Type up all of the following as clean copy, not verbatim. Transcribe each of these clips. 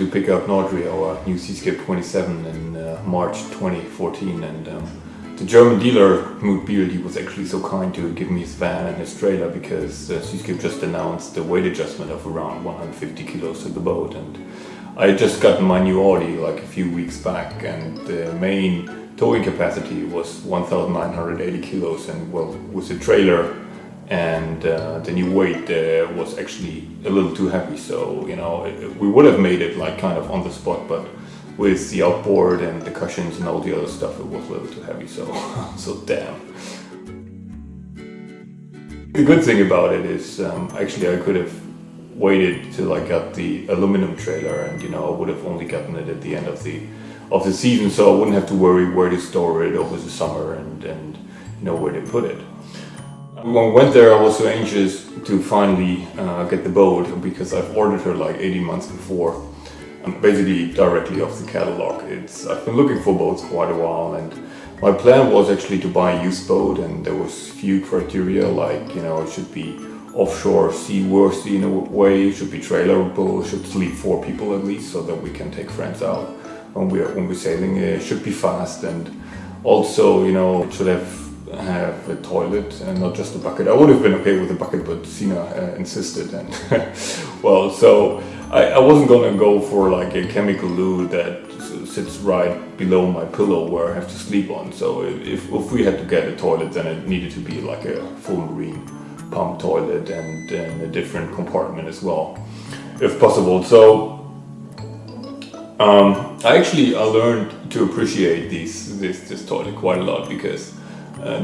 to pick up Norðri, our new Seascape 27 in March 2014, and the German dealer Knut Biel, he was actually so kind to give me his van and his trailer, because Seascape just announced the weight adjustment of around 150 kilos to the boat, and I had just gotten my new Audi like a few weeks back, and the main towing capacity was 1,980 kilos, and well, with the trailer and the new weight was actually a little too heavy, so you know, we would have made it like kind of on the spot, but with the outboard and the cushions and all the other stuff, it was a little too heavy, so so damn. The good thing about it is actually I could have waited till I got the aluminum trailer, and you know, I would have only gotten it at the end of the season, so I wouldn't have to worry where to store it over the summer and you know, where to put it. When we went there, I was so anxious to finally get the boat, because I've ordered her like 18 months before, basically directly off the catalog. I've been looking for boats quite a while, and my plan was actually to buy a used boat, and there was few criteria, like, you know, it should be offshore, seaworthy in a way, it should be trailerable, it should sleep 4 people at least, so that we can take friends out when we're sailing. It should be fast, and also, you know, it should have a toilet and not just a bucket. I would have been okay with a bucket, but Sina insisted, and well, so I wasn't gonna go for like a chemical loo that sits right below my pillow where I have to sleep on. So if we had to get a toilet, then it needed to be like a full marine pump toilet, and a different compartment as well, if possible. So I learned to appreciate this toilet quite a lot, because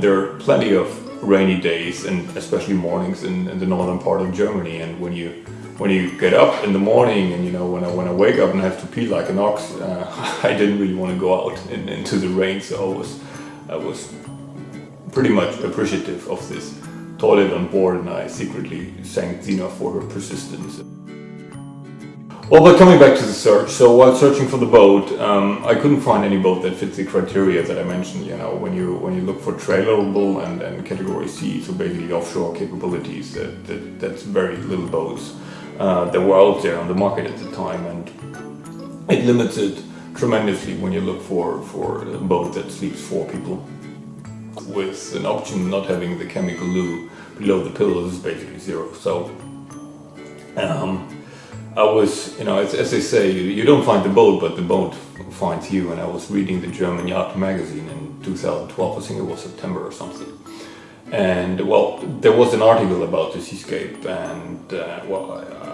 there are plenty of rainy days, and especially mornings in the northern part of Germany. And when you get up in the morning, and you know, when I wake up and have to pee like an ox, I didn't really want to go out into the rain. So I was pretty much appreciative of this toilet on board, and I secretly thanked Zina for her persistence. Well, but coming back to the search, so while searching for the boat, I couldn't find any boat that fits the criteria that I mentioned. You know, when you look for trailerable and category C, so basically offshore capabilities, that's very little boats that were out there on the market at the time, and it limits it tremendously when you look for a boat that sleeps 4 people. With an option not having the chemical loo below the pillows is basically 0. So I was, you know, as they say, you don't find the boat, but the boat finds you. And I was reading the German Yacht magazine in 2012, I think it was September or something. And well, there was an article about the Seascape, and well,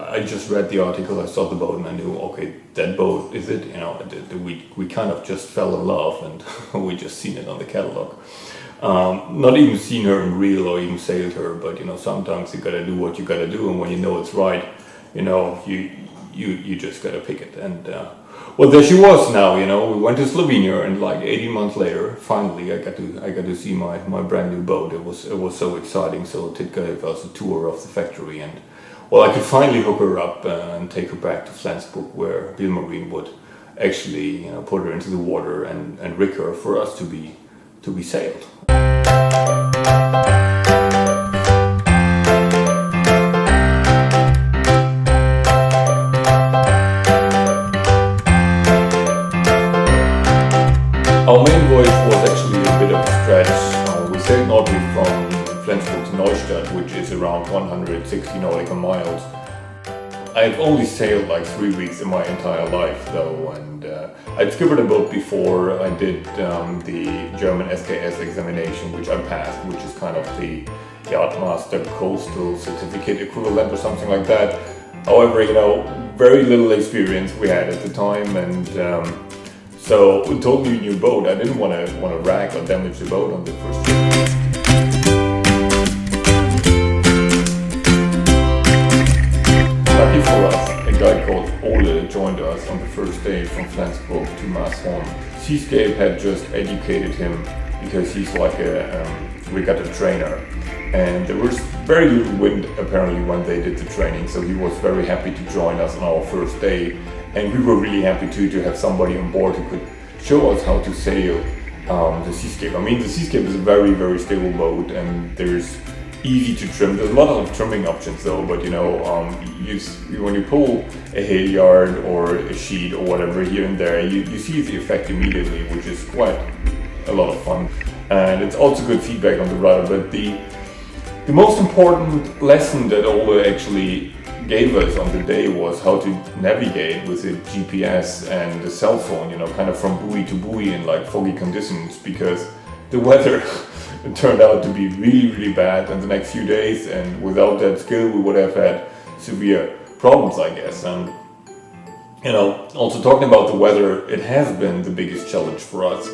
I just read the article, I saw the boat, and I knew, okay, that boat is it. You know, we kind of just fell in love, and we just seen it on the catalog. Not even seen her in real or even sailed her, but you know, sometimes you gotta do what you gotta do, and when you know it's right, you know, you just gotta pick it. And well, there she was now. You know, we went to Slovenia, and like 18 months later, finally I got to see my brand new boat. It was so exciting. So Tit gave us a tour of the factory, and well, I could finally hook her up and take her back to Flensburg, where Biel Marine would actually, you know, put her into the water and rig her for us to be sailed. Our main voyage was actually a bit of a stretch. We sailed Northri from Flensburg to Neustadt, which is around 160 nautical miles. I've only sailed like 3 weeks in my entire life though, and I'd skippered a boat before. I did the German SKS examination, which I passed, which is kind of the Yachtmaster Coastal Certificate equivalent or something like that. However, you know, very little experience we had at the time, and so a totally new boat. I didn't want to wreck or damage the boat on the first trip. Lucky for us, a guy called Ole joined us on the first day from Flensburg to Maashorn. Seascape had just educated him, because he's like a regatta trainer, and there was very little wind apparently when they did the training, so he was very happy to join us on our first day, and we were really happy too to have somebody on board who could show us how to sail the Seascape. I mean, the Seascape is a very, very stable boat, and there's easy to trim. There's a lot of trimming options though, but you know, when you pull a halyard or a sheet or whatever here and there, you see the effect immediately, which is quite a lot of fun. And it's also good feedback on the rudder. But the most important lesson that Ole actually gave us on the day was how to navigate with the GPS and the cell phone, you know, kind of from buoy to buoy in like foggy conditions, because the weather turned out to be really, really bad in the next few days, and without that skill we would have had severe problems, I guess. And you know, also talking about the weather, it has been the biggest challenge for us.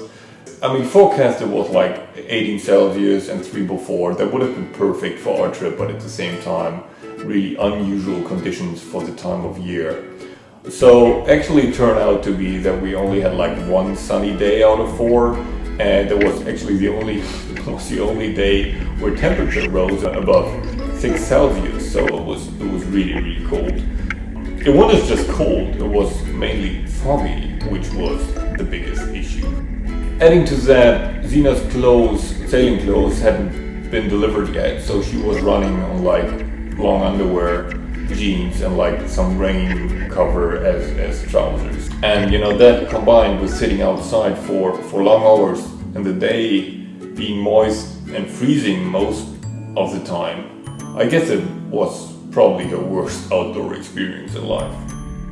I mean, forecasted was like 18 Celsius and 3 before. That would have been perfect for our trip, but at the same time, really unusual conditions for the time of year. So actually it turned out to be that we only had like one sunny day out of 4, and that was actually the only day where temperature rose above 6 Celsius. So it was really, really cold. It wasn't just cold, it was mainly foggy, which was the biggest issue. Adding to that, Zina's sailing clothes hadn't been delivered yet, so she was running on like long underwear, jeans, and like some rain cover as trousers. And you know, that combined with sitting outside for long hours in the day, being moist and freezing most of the time, I guess it was probably the worst outdoor experience in life.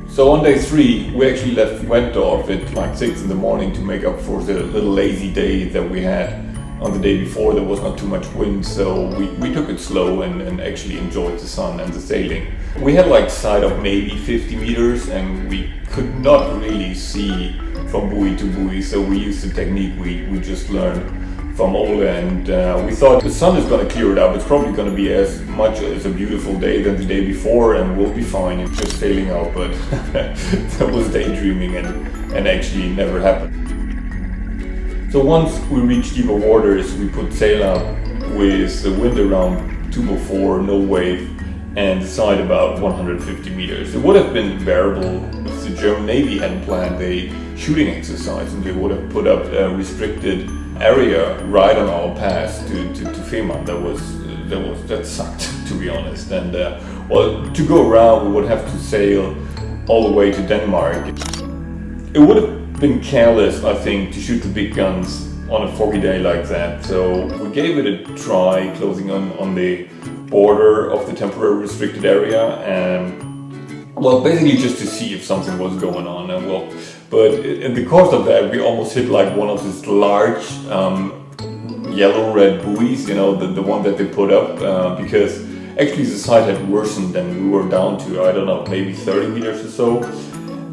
So on day 3, we actually left Wentorf at like 6 in the morning to make up for the little lazy day that we had on the day before. There was not too much wind, so we took it slow and actually enjoyed the sun and the sailing. We had like sight of maybe 50 meters, and we could not really see from buoy to buoy, so we used the technique we just learned from Ole, and we thought the sun is going to clear it up. It's probably going to be as much as a beautiful day than the day before, and we'll be fine. It's just sailing out, but that was daydreaming and actually never happened. So once we reached deeper waters, we put sail up with the wind around 2 before, no wave, and the side about 150 meters. It would have been bearable if the German Navy hadn't planned a shooting exercise, and they would have put up a restricted area right on our pass to Fehmarn. That sucked, to be honest. And well, to go around, we would have to sail all the way to Denmark. It would have been careless, I think, to shoot the big guns on a foggy day like that. So we gave it a try, closing on the border of the temporary restricted area, and well, basically just to see if something was going on. And well, but in the course of that, we almost hit like one of these large yellow-red buoys, you know, the one that they put up, because actually the side had worsened and we were down to, I don't know, maybe 30 meters or so.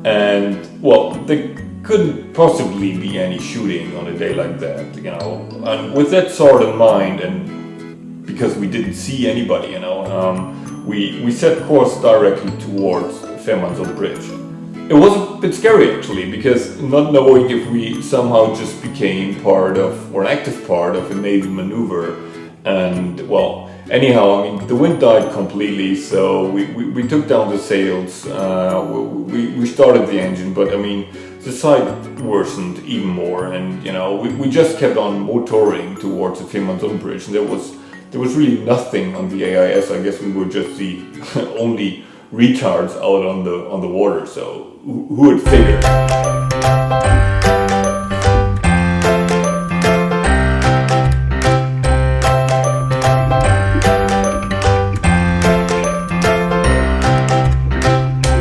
And well, there couldn't possibly be any shooting on a day like that, you know. And with that sort in mind, and because we didn't see anybody, you know, we set course directly towards Fehmarnsund Bridge. It was a bit scary actually, because not knowing if we somehow just became part of, or an active part of, a Navy maneuver. And well, anyhow, I mean, the wind died completely, so we took down the sails, we started the engine, but I mean, the side worsened even more, and you know, we just kept on motoring towards the Fehmarnsund Bridge, and there was really nothing on the AIS. I guess we were just the only retards out on the water, so who would figure?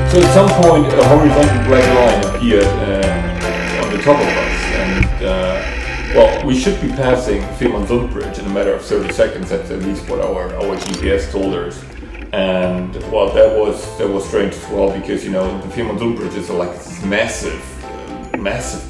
So at some point a horizontal black line appeared on the top of us, and well, we should be passing Fehmarnsund Bridge in a matter of 30 seconds. That's at least what our GPS told us. And well, that was strange as well, because you know, the Fehmarnsund Bridge is like this massive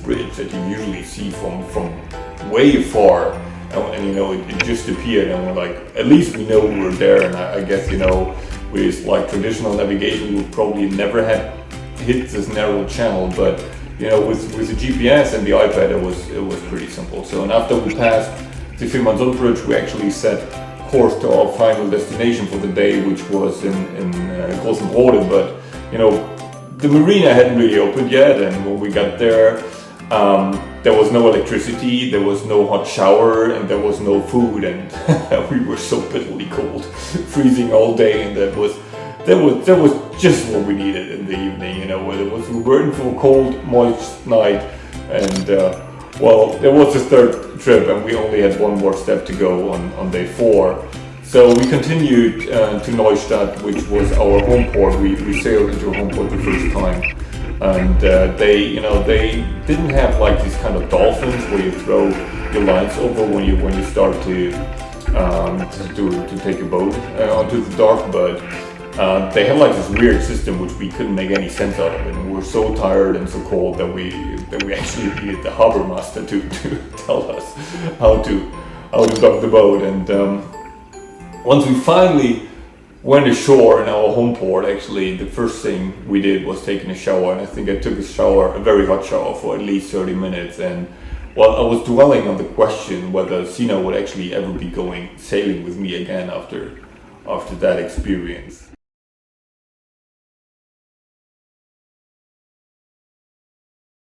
bridge that you usually see from way far, and you know, it just appeared, and we're like, at least we know we were there. And I guess, you know, with like traditional navigation, we would probably never have hit this narrow channel, but you know, with the GPS and the iPad, it was pretty simple. So, and after we passed the Fehmarnsund Bridge, we actually set course to our final destination for the day, which was in Norðri. But you know, the marina hadn't really opened yet, and when we got there, there was no electricity, there was no hot shower, and there was no food, and we were so bitterly cold, freezing all day, and that was just what we needed in the evening, you know, where we were in for a cold, moist night, and well, there was the third trip, and we only had one more step to go on day 4. So we continued to Neustadt, which was our home port. We sailed into a home port the first time, and they didn't have like these kind of dolphins where you throw your lines over when you start to take a boat onto the dock, but they had like this weird system which we couldn't make any sense out of it, and we were so tired and so cold that we actually needed the harbor master to tell us how to dock the boat. And once we finally went ashore in our home port, actually the first thing we did was taking a shower, and I think I took a very hot shower for at least 30 minutes. And well, I was dwelling on the question whether Sina would actually ever be going sailing with me again after that experience.